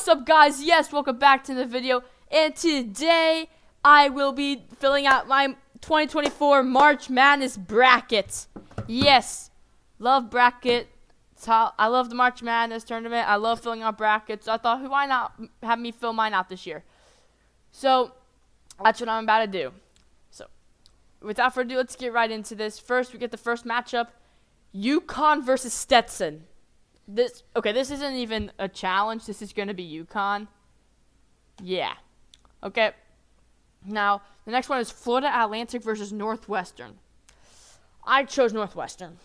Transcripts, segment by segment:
What's up, guys? Yes, welcome back to the video. And today, I will be filling out my 2024 March Madness bracket. Yes, love bracket. I love the March Madness tournament. I love filling out brackets. So I thought, why not have me fill mine out this year? So, that's what I'm about to do. So, without further ado, let's get right into this. First, we get the first matchup. UConn versus Stetson. This isn't even a challenge. This is going to be UConn. Yeah. Okay. Now, the next one is Florida Atlantic versus Northwestern. I chose Northwestern.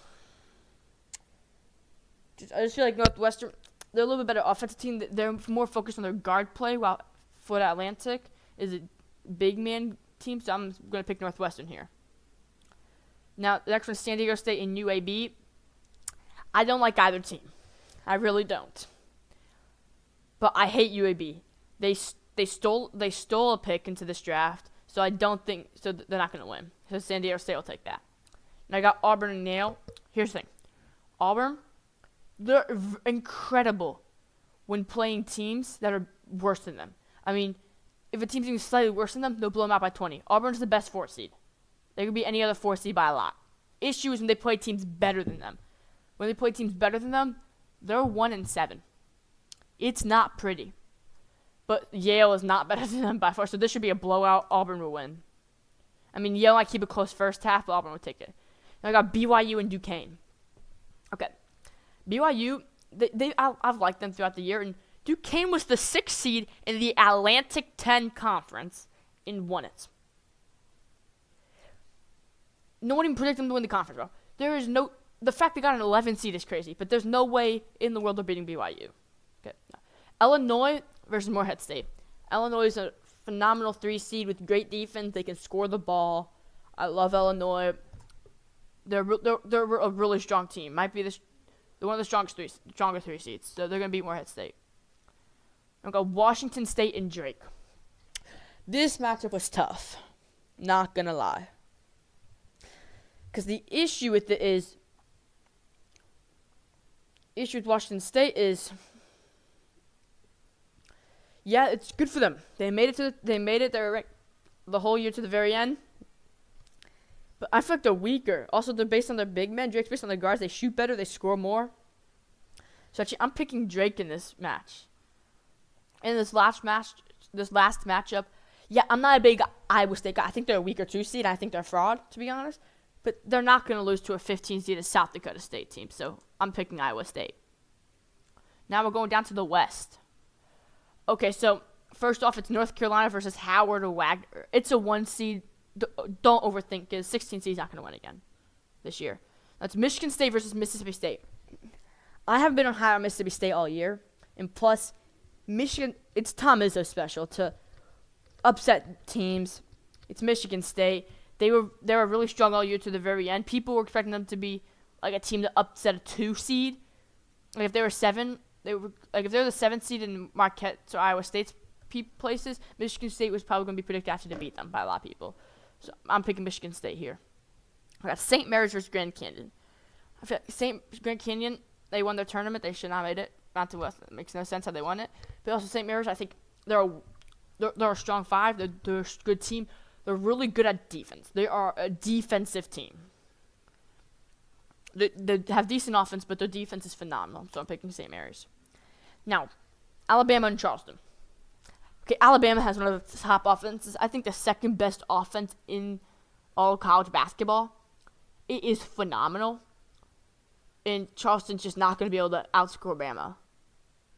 I just feel like Northwestern, they're a little bit better offensive team. They're more focused on their guard play, while Florida Atlantic is a big man team, so I'm going to pick Northwestern here. Now, the next one is San Diego State and UAB. I don't like either team. I really don't. But I hate UAB. They stole a pick into this draft, so I don't think they're not going to win. So San Diego State will take that. And I got Auburn and Yale. Here's the thing. Auburn, they're incredible when playing teams that are worse than them. I mean, if a team's even slightly worse than them, they'll blow them out by 20. Auburn's the best 4 seed. They could be any other 4 seed by a lot. Issue is when they play teams better than them. When they play teams better than them, they're 1-7. It's not pretty. But Yale is not better than them by far, so this should be a blowout. Auburn will win. I mean, Yale might keep it close first half, but Auburn will take it. And I got BYU and Duquesne. Okay. BYU, I've liked them throughout the year, and Duquesne was the 6th seed in the Atlantic 10 Conference and won it. No one even predicted them to win the conference, bro. The fact they got an 11 seed is crazy, but there's no way in the world they're beating BYU. Okay. Illinois versus Morehead State. Illinois is a phenomenal 3 seed with great defense. They can score the ball. I love Illinois. They're a really strong team. Might be they're one of the stronger 3 seeds. So they're gonna beat Morehead State. I'm gonna go Washington State and Drake. This matchup was tough. Not gonna lie. Because the issue with Washington State is, yeah, it's good for them. They made it the whole year to the very end. But I feel like they're weaker. Also, they're based on their big men. Drake's based on their guards. They shoot better. They score more. So actually, I'm picking Drake in this match. In this last matchup, yeah, I'm not a big Iowa State guy. I think they're a weaker 2 seed. I think they're a fraud, to be honest. But they're not going to lose to a 15-seeded South Dakota State team, so I'm picking Iowa State. Now we're going down to the West. Okay, so first off, it's North Carolina versus Howard or Wagner. It's a 1 seed. Don't overthink it. 16 seed's not going to win again this year. That's Michigan State versus Mississippi State. I haven't been on high on Mississippi State all year, and plus, Michigan. It's Tom Izzo special to upset teams. It's Michigan State. They were really strong all year to the very end. People were expecting them to be like a team to upset a 2 seed. Like if they were 7, if they're the 7th seed in Marquette or Iowa State's places, Michigan State was probably going to be predicted actually to beat them by a lot of people. So I'm picking Michigan State here. I got St. Mary's versus Grand Canyon. I feel like Grand Canyon, they won their tournament. They should not have made it. Mountain West, it makes no sense how they won it. But also St. Mary's, I think they're a strong 5. They're a good team. They're really good at defense. They are a defensive team. They have decent offense, but their defense is phenomenal. So I'm picking St. Mary's. Now, Alabama and Charleston. Okay, Alabama has one of the top offenses. I think the 2nd best offense in all college basketball. It is phenomenal. And Charleston's just not going to be able to outscore Bama.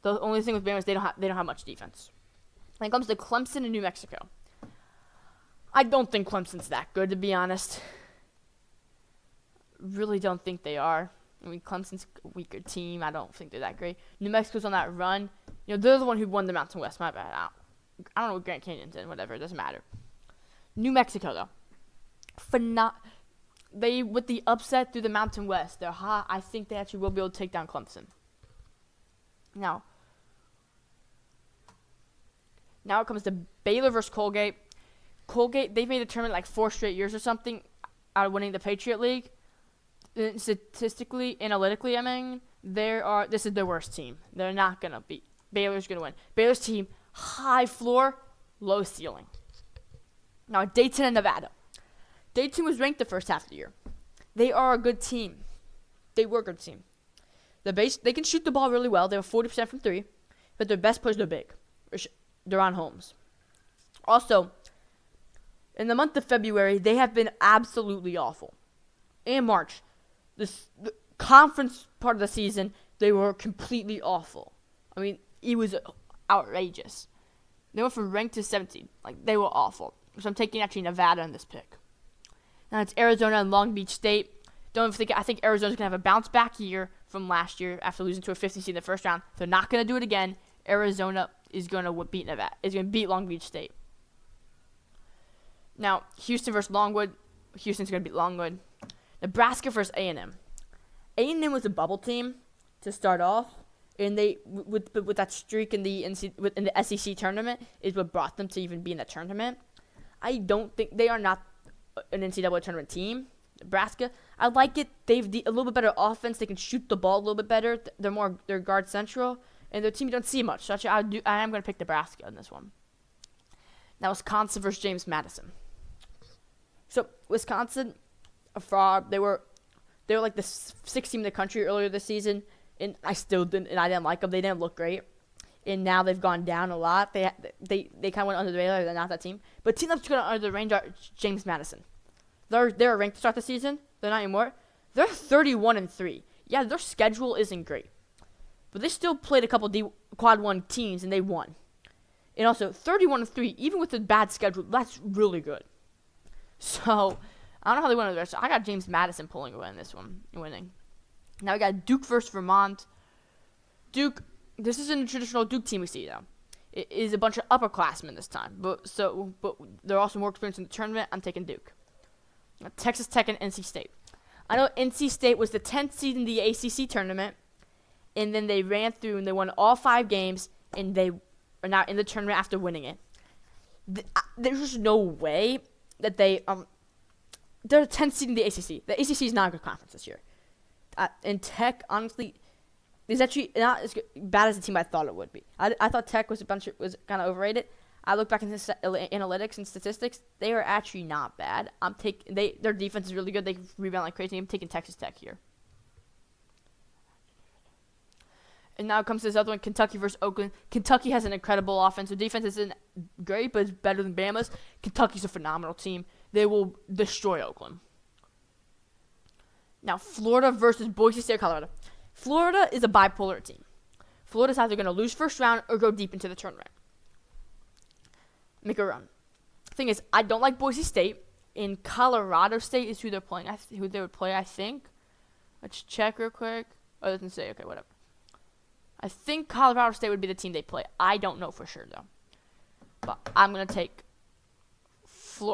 The only thing with Bama is they don't have much defense. When it comes to Clemson and New Mexico, I don't think Clemson's that good, to be honest. Really don't think they are. I mean, Clemson's a weaker team. I don't think they're that great. New Mexico's on that run. They're the one who won the Mountain West. My bad. I don't know what Grand Canyon's in. Whatever. It doesn't matter. New Mexico, though. With the upset through the Mountain West, they're hot. I think they actually will be able to take down Clemson. Now it comes to Baylor versus Colgate. Colgate, they've made a tournament like 4 straight years or something out of winning the Patriot League. Statistically, analytically, this is their worst team. They're not going to beat Baylor's going to win. Baylor's team, high floor, low ceiling. Now, Dayton and Nevada. Dayton was ranked the first half of the year. They are a good team. They were a good team. They can shoot the ball really well. They have 40% from three, but their best players are big. Deron Holmes. Also, in the month of February, they have been absolutely awful. In March, the conference part of the season, they were completely awful. I mean, it was outrageous. They went from ranked to 17. Like, they were awful. So I'm taking actually Nevada in this pick. Now it's Arizona and Long Beach State. I think Arizona's going to have a bounce back year from last year after losing to a 50 seed in the first round. They're not going to do it again. Arizona is going to beat Nevada. Is going to beat Long Beach State. Now, Houston versus Longwood. Houston's going to beat Longwood. Nebraska versus A&M. A&M was a bubble team to start off, and they with that streak in the SEC tournament is what brought them to even be in the tournament. I don't think they are not an NCAA tournament team. Nebraska, I like it. They've a little bit better offense. They can shoot the ball a little bit better. They're guard central, and their team you don't see much. So actually, I am going to pick Nebraska in this one. Now Wisconsin versus James Madison. So Wisconsin, a fraud. They were like the sixth team in the country earlier this season, and I didn't like them. They didn't look great, and now they've gone down a lot. They kind of went under the radar. They're not that team, but the team that's going under the radar, James Madison. They're ranked to start the season. They're not anymore. They're 31-3. Yeah, their schedule isn't great, but they still played a couple quad one teams and they won. And also 31-3, even with a bad schedule, that's really good. So I don't know how they went over there. So I got James Madison pulling away in this one, winning. Now we got Duke versus Vermont. Duke, this isn't a traditional Duke team we see though. It is a bunch of upperclassmen this time, but they're also more experienced in the tournament. I'm taking Duke. Now, Texas Tech and NC State. I know NC State was the 10th seed in the ACC tournament, and then they ran through and they won all 5 games, and they are now in the tournament after winning it. There's just no way that they're the 10th seed in the ACC. The ACC is not a good conference this year. And Tech, honestly, is actually not as bad as the team I thought it would be. I thought Tech was kind of overrated. I look back into analytics and statistics. They are actually not bad. Their defense is really good. They rebound like crazy. I'm taking Texas Tech here. And now comes this other one, Kentucky versus Oakland. Kentucky has an incredible offense. Their defense isn't great, but it's better than Bama's. Kentucky's a phenomenal team. They will destroy Oakland. Now, Florida versus Boise State, Colorado. Florida is a bipolar team. Florida's either going to lose first round or go deep into the tournament. Make a run. Thing is, I don't like Boise State. And Colorado State is who they're playing. Who they would play, I think. Let's check real quick. Oh, it doesn't say. Okay, whatever. I think Colorado State would be the team they play. I don't know for sure, though. But I'm going to take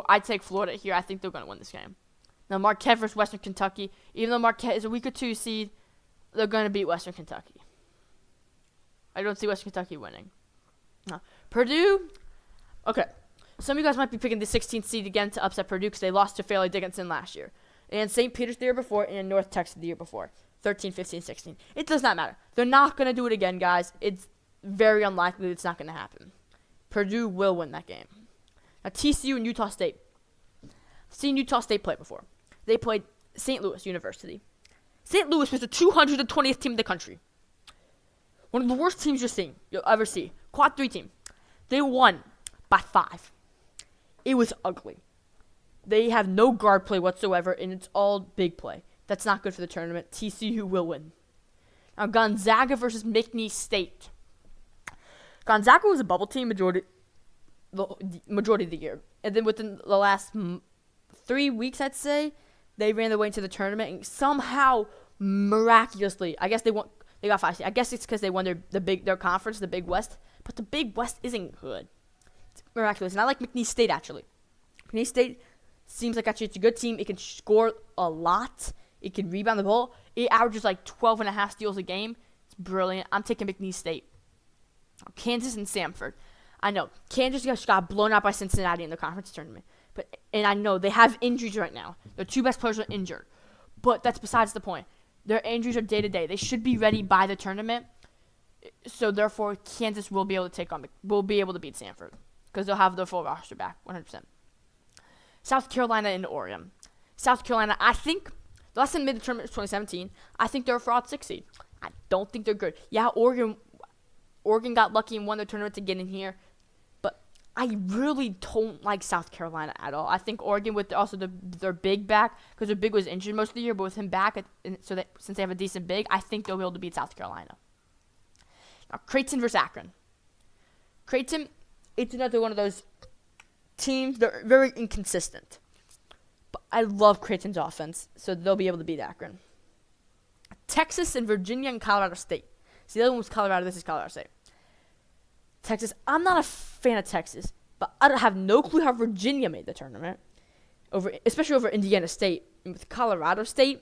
I'd take Florida here. I think they're going to win this game. Now, Marquette versus Western Kentucky. Even though Marquette is a week or 2 seed, they're going to beat Western Kentucky. I don't see Western Kentucky winning. No. Purdue. Okay. Some of you guys might be picking the 16th seed again to upset Purdue because they lost to Fairleigh Dickinson last year. And St. Peter's the year before, and North Texas the year before. 13, 15, 16. It does not matter. They're not going to do it again, guys. It's very unlikely it's not going to happen. Purdue will win that game. Now, TCU and Utah State. I've seen Utah State play before. They played St. Louis University. St. Louis was the 220th team in the country. One of the worst teams you'll ever see. Quad 3 team. They won by 5. It was ugly. They have no guard play whatsoever, and it's all big play. That's not good for the tournament. TCU will win. Now, Gonzaga versus McNeese State. Gonzaga was a bubble team majority of the year. And then within the last 3 weeks, I'd say, they ran their way into the tournament. And somehow, miraculously, I guess they got 5 seed. I guess it's because they won their conference, the Big West. But the Big West isn't good. It's miraculous. And I like McNeese State, actually. McNeese State seems like actually it's a good team. It can score a lot. It can rebound the ball. It averages like 12.5 steals a game. It's brilliant. I'm taking McNeese State. Kansas and Samford. I know. Kansas just got blown out by Cincinnati in the conference tournament. And I know they have injuries right now. Their 2 best players are injured. But that's besides the point. Their injuries are day to day. They should be ready by the tournament. So therefore, Kansas will be able to beat Stanford because they'll have their full roster back, 100%. South Carolina and Oregon. South Carolina, I think the last time they made the tournament was 2017. I think they're a fraud 6 seed. I don't think they're good. Yeah, Oregon got lucky and won their tournament to get in here, but I really don't like South Carolina at all. I think Oregon with also their big back, because their big was injured most of the year, but with him back, since they have a decent big, I think they'll be able to beat South Carolina. Now, Creighton versus Akron. Creighton, it's another one of those teams. They're very inconsistent. But I love Creighton's offense, so they'll be able to beat Akron. Texas and Virginia and Colorado State. See, the other one was Colorado. This is Colorado State. Texas, I'm not a fan of Texas, but I have no clue how Virginia made the tournament, especially over Indiana State. And with Colorado State,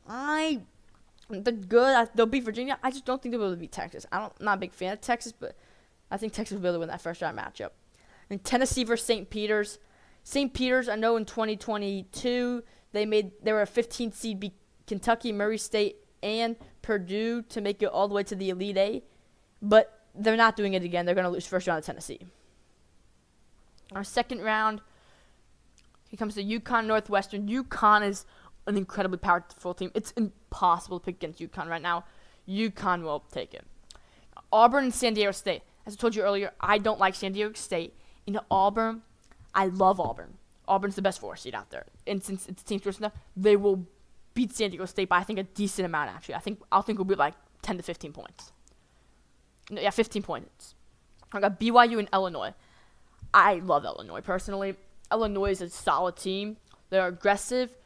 they're good. They'll beat Virginia. I just don't think they'll be able to beat Texas. I'm not a big fan of Texas, but I think Texas will be able to win that first round matchup. And Tennessee versus St. Peter's. St. Peter's, I know in 2022 they were a 15th seed, beat Kentucky, Murray State, and Purdue to make it all the way to the Elite Eight, but they're not doing it again. They're going to lose first round to Tennessee. Our second round, here comes the UConn Northwestern. UConn is an incredibly powerful team. It's impossible to pick against UConn right now. UConn will take it. Auburn and San Diego State. As I told you earlier, I don't like San Diego State. In Auburn, I love Auburn. Auburn's the best 4 seed out there. And since it's team choice enough, they will beat San Diego State by, I think, a decent amount, actually. I'll think it'll be like 10 to 15 points. No, yeah, 15 points. I got BYU and Illinois. I love Illinois, personally. Illinois is a solid team. They're aggressive.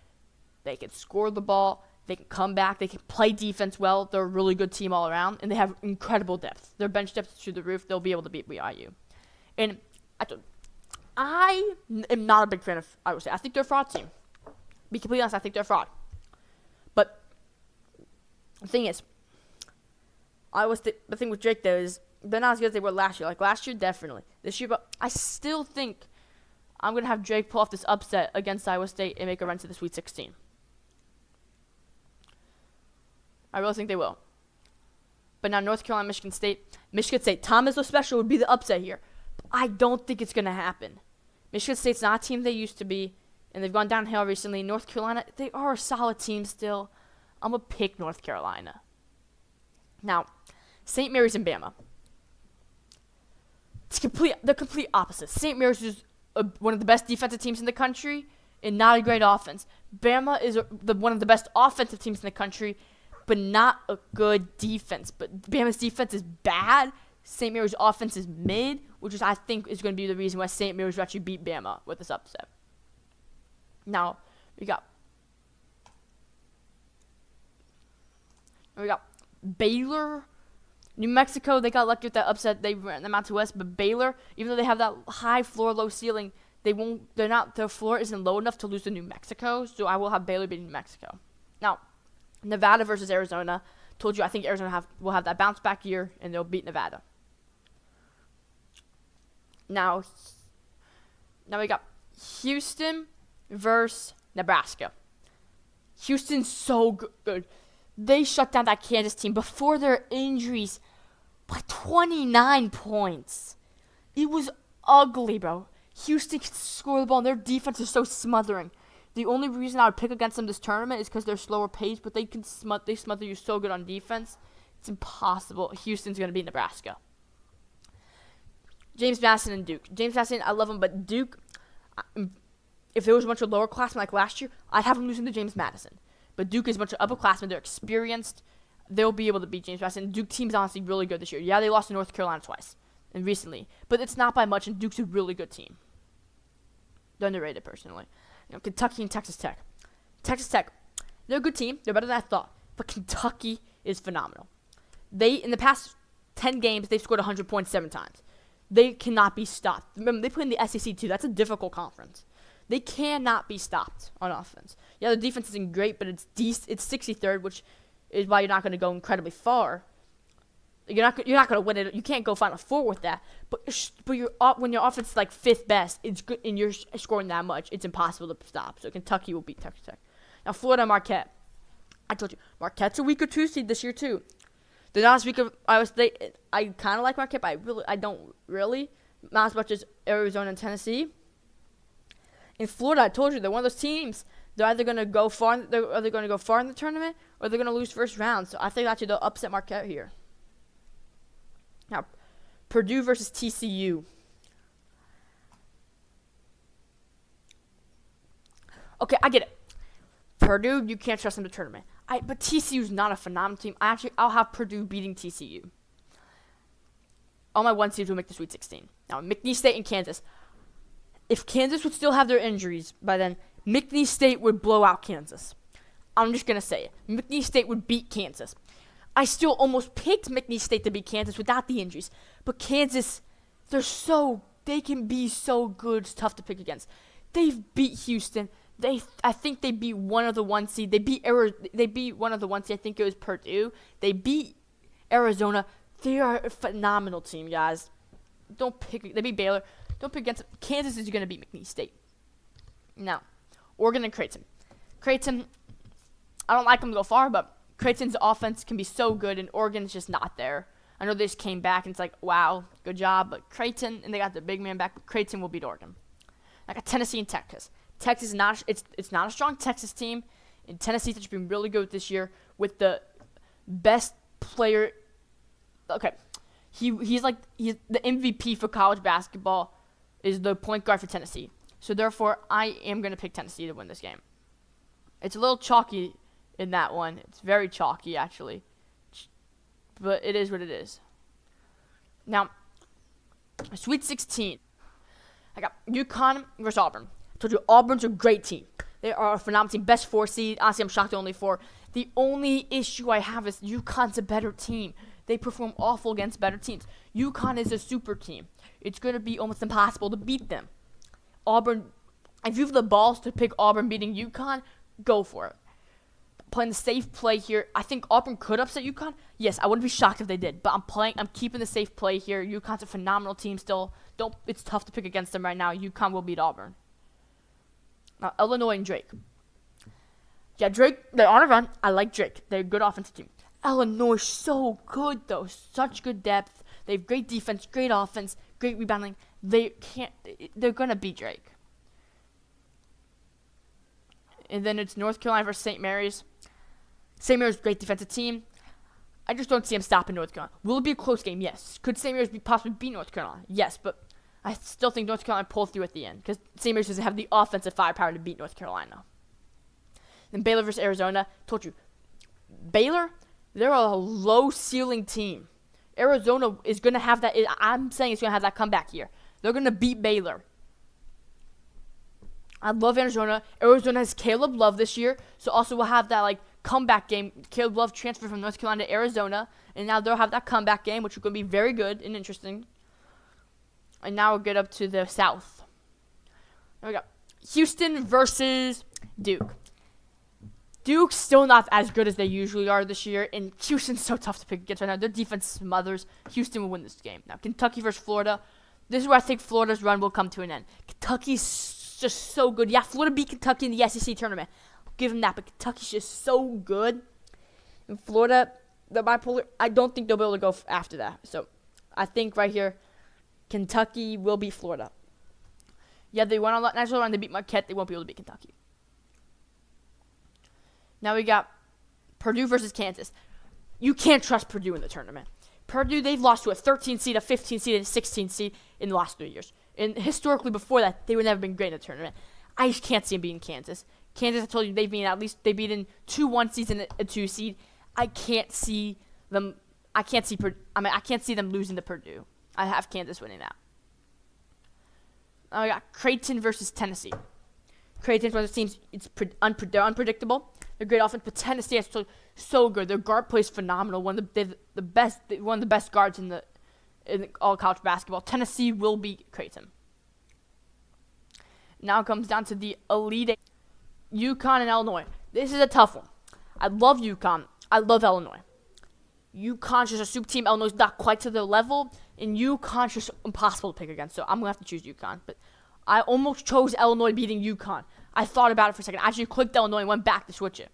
They can score the ball. They can come back. They can play defense well. They're a really good team all around, and they have incredible depth. Their bench depth is through the roof. They'll be able to beat BYU. And I am not a big fan of Iowa State. I think they're a fraud team. Be completely honest, I think they're a fraud. But the thing is, the thing with Drake, though, is they're not as good as they were last year. Like, last year, definitely. This year, but I still think I'm going to have Drake pull off this upset against Iowa State and make a run to the Sweet 16. I really think they will. But now North Carolina, Michigan State. Michigan State, Tom Izzo special would be the upset here. But I don't think it's going to happen. Michigan State's not a team they used to be, and they've gone downhill recently. North Carolina, they are a solid team still. I'm going to pick North Carolina. Now, St. Mary's and Bama. They're complete opposites. St. Mary's is one of the best defensive teams in the country and not a great offense. Bama is one of the best offensive teams in the country, but not a good defense. But Bama's defense is bad. St. Mary's offense is mid, which I think is going to be the reason why St. Mary's will actually beat Bama with this upset. Now, we got Baylor, New Mexico. They got lucky with that upset. They ran them out to West, but Baylor, even though they have that high floor, low ceiling, their floor isn't low enough to lose to New Mexico. So I will have Baylor beating New Mexico. Now, Nevada versus Arizona. Told you I think Arizona will have that bounce back year and they'll beat Nevada. Now we got Houston versus Nebraska. Houston's so good. They shut down that Kansas team before their injuries by 29 points. It was ugly, bro. Houston can score the ball, and their defense is so smothering. The only reason I would pick against them this tournament is because they're slower paced, but they smother you so good on defense. It's impossible. Houston's going to beat Nebraska. James Madison and Duke. James Madison, I love him, but Duke, if there was a bunch of lower classmen like last year, I'd have them losing to James Madison. But Duke is a bunch of upperclassmen. They're experienced. They'll be able to beat James Madison. Duke team's honestly really good this year. Yeah, they lost to North Carolina twice and recently, but it's not by much, and Duke's a really good team. They're underrated, personally. Kentucky and Texas Tech. Texas Tech, they're a good team. They're better than I thought. But Kentucky is phenomenal. In the past 10 games, they've scored 100 points 7 times. They cannot be stopped. Remember, they play in the SEC, too. That's a difficult conference. They cannot be stopped on offense. Yeah, the defense isn't great, but it's 63rd, which is why you're not going to go incredibly far. You're not going to win it. You can't go Final Four with that. But when your offense is like 5th best, it's good, and you're scoring that much, it's impossible to stop. So Kentucky will beat Texas Tech. Now Florida Marquette. I told you Marquette's a week or 2 seed this year too. The last week of Iowa State, I kind of like Marquette, but I don't really. Not as much as Arizona and Tennessee. In Florida, I told you they're one of those teams. They're either going to go far, in the tournament, or they're going to lose first round. So I think actually they'll upset Marquette here. Now, Purdue versus TCU. Okay, I get it. Purdue, you can't trust them to tournament. But TCU's not a phenomenal team. I'll have Purdue beating TCU. All my 1 seeds will make the Sweet 16. Now, McNeese State and Kansas. If Kansas would still have their injuries by then, McNeese State would blow out Kansas. I'm just going to say it. McNeese State would beat Kansas. I still almost picked McNeese State to beat Kansas without the injuries. But Kansas, they can be so good. It's tough to pick against. They've beat Houston. I think they beat one of the 1 seed. They beat one of the 1 seed. I think it was Purdue. They beat Arizona. They are a phenomenal team, guys. They beat Baylor. Don't pick against them. Kansas is going to beat McNeese State. Now, Oregon and Creighton. Creighton, I don't like them to go far, but Creighton's offense can be so good, and Oregon's just not there. I know they just came back, and it's like, wow, good job. But Creighton, and they got the big man back. But Creighton will beat Oregon. I got Tennessee and Texas. Texas is not. It's not a strong Texas team. And Tennessee's just been really good this year with the best player. Okay, he's the MVP for college basketball. Is the point guard for Tennessee. So therefore, I am going to pick Tennessee to win this game. It's a little chalky in that one. It's very chalky, actually. But it is what it is. Now, Sweet 16. I got UConn versus Auburn. I told you, Auburn's a great team. They are a phenomenal team. Best 4 seed. Honestly, I'm shocked they're only 4. The only issue I have is UConn's a better team. They perform awful against better teams. UConn is a super team. It's going to be almost impossible to beat them. Auburn, if you have the balls to pick Auburn beating UConn, go for it. Playing the safe play here. I think Auburn could upset UConn. Yes, I wouldn't be shocked if they did. But I'm keeping the safe play here. UConn's a phenomenal team still. It's tough to pick against them right now. UConn will beat Auburn. Now, Illinois and Drake. Yeah, Drake, they're on a run. I like Drake. They're a good offensive team. Illinois is so good, though. Such good depth. They have great defense, great offense, great rebounding. They're going to beat Drake. And then it's North Carolina versus St. Mary's. St. Mary's great defensive team. I just don't see them stopping North Carolina. Will it be a close game? Yes. Could St. Mary's possibly beat North Carolina? Yes, but I still think North Carolina pull through at the end because St. Mary's doesn't have the offensive firepower to beat North Carolina. Then Baylor versus Arizona. Told you, Baylor, they're a low-ceiling team. Arizona is going to have that. I'm saying it's going to have that comeback here. They're going to beat Baylor. I love Arizona. Arizona has Caleb Love this year, so also we'll have that comeback game. Caleb Love transferred from North Carolina to Arizona, and now they'll have that comeback game, which is going to be very good and interesting. And now we'll get up to the South. There we go. Houston versus Duke. Duke's still not as good as they usually are this year, and Houston's so tough to pick against right now. Their defense smothers. Houston will win this game. Now, Kentucky versus Florida. This is where I think Florida's run will come to an end. Kentucky's just so good. Yeah, Florida beat Kentucky in the SEC tournament. I'll give them that, but Kentucky's just so good. And Florida, the bipolar, I don't think they'll be able to go after that. So, I think right here, Kentucky will beat Florida. Yeah, they went on the national run. They beat Marquette. They won't be able to beat Kentucky. Now we got Purdue versus Kansas. You can't trust Purdue in the tournament. Purdue, they've lost to a 13 seed, a 15 seed, and a 16 seed in the last 3 years. And historically before that, they would never been great in the tournament. I just can't see them beating Kansas. Kansas, I told you, they've beaten 2 1 seeds and a 2 seed. I can't see them losing to Purdue. I have Kansas winning that. Now we got Creighton versus Tennessee. Creighton's one of the teams, they're unpredictable. They're great offense, but Tennessee is so good. Their guard play is phenomenal. One of the best guards in all college basketball. Tennessee will beat Creighton. Now it comes down to the Elite Eight. UConn and Illinois. This is a tough one. I love UConn. I love Illinois. UConn's just a super team. Illinois is not quite to their level, and UConn's just impossible to pick against. So I'm gonna have to choose UConn. But I almost chose Illinois beating UConn. I thought about it for a second. I actually clicked Illinois and went back to switch it.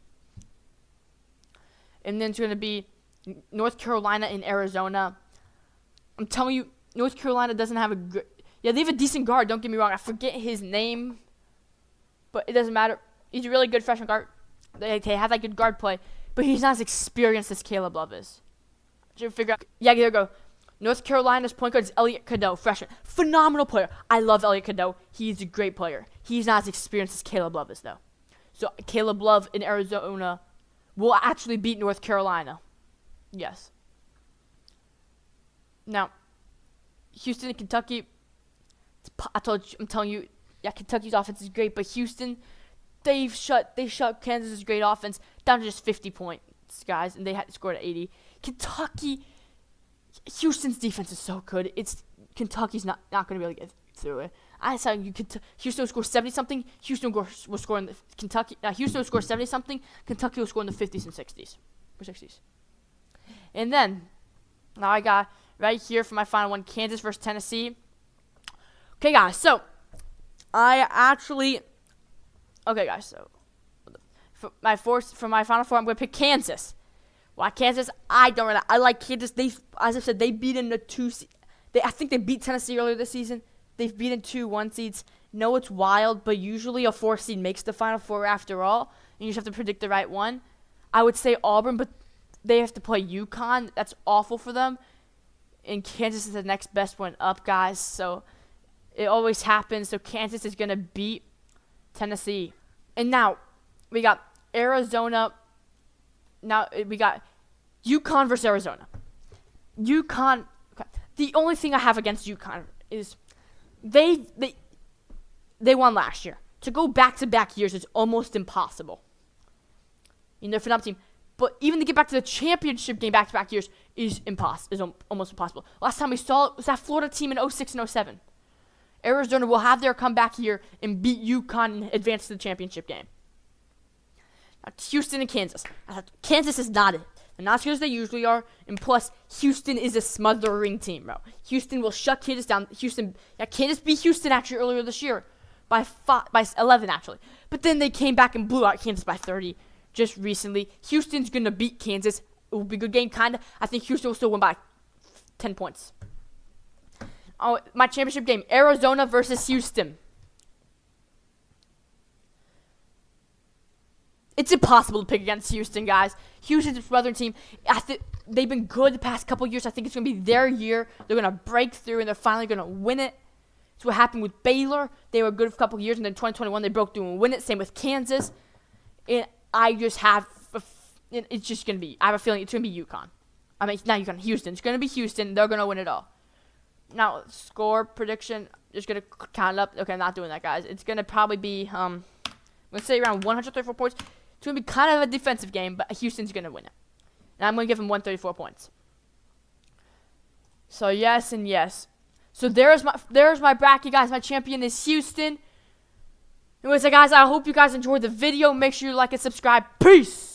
And then it's going to be North Carolina and Arizona. I'm telling you, North Carolina doesn't have a good... Yeah, they have a decent guard, don't get me wrong. I forget his name, but it doesn't matter. He's a really good freshman guard. They have that good guard play, but he's not as experienced as Caleb Love is. Should figure out... Yeah, there we go. North Carolina's point guard is Elliot Cadeau, freshman. Phenomenal player. I love Elliot Cadeau. He's a great player. He's not as experienced as Caleb Love is, though. So Caleb Love in Arizona will actually beat North Carolina. Yes. Now, Houston and Kentucky, I'm telling you, yeah, Kentucky's offense is great, but Houston, they shut Kansas's great offense down to just 50 points, guys, and they had scored at 80. Houston's defense is so good. Kentucky's not going to be able to get through it. I saw Houston will score 70-something. Houston will score in the Kentucky. Houston will score 70-something. Kentucky will score in the 50s and 60s. Or 60s. And then, now I got right here for my final one, Kansas versus Tennessee. Okay, guys, so okay, guys, so for my final four, I'm going to pick Kansas. Why Kansas? I like Kansas. As I said, they beat in the I think they beat Tennessee earlier this season. They've beaten 2 1 seeds. No, it's wild, but usually a 4 seed makes the Final Four after all, and you just have to predict the right one. I would say Auburn, but they have to play UConn. That's awful for them. And Kansas is the next best one up, guys. So it always happens. So Kansas is going to beat Tennessee. And now we got Arizona. Now we got UConn versus Arizona. UConn. Okay. The only thing I have against UConn is they won last year. To go back-to-back years is almost impossible. You know, they're a phenomenal team. But even to get back to the championship game back-to-back years is almost impossible. Last time we saw it was that Florida team in 06 and 07. Arizona will have their comeback here and beat UConn and advance to the championship game. Now, Houston and Kansas. Kansas is not it. They're not as good as they usually are. And plus, Houston is a smothering team, bro. Houston will shut Kansas down. Kansas beat Houston actually earlier this year by 11, actually. But then they came back and blew out Kansas by 30 just recently. Houston's going to beat Kansas. It will be a good game, kind of. I think Houston will still win by 10 points. Oh, my championship game, Arizona versus Houston. It's impossible to pick against Houston, guys. Houston's a southern team. They've been good the past couple years. I think it's going to be their year. They're going to break through, and they're finally going to win it. It's what happened with Baylor. They were good for a couple years, and then 2021 they broke through and win it. Same with Kansas. And I just have it's just going to be, I have a feeling it's going to be UConn. I mean, it's not UConn, Houston. It's going to be Houston. They're going to win it all. Now, score prediction, just going to count it up. Okay, I'm not doing that, guys. It's going to probably be, let's say around 134 points. It's going to be kind of a defensive game, but Houston's going to win it. And I'm going to give them 134 points. So, yes and yes. So, there's my bracket, guys. My champion is Houston. Anyways, guys, I hope you guys enjoyed the video. Make sure you like and subscribe. Peace!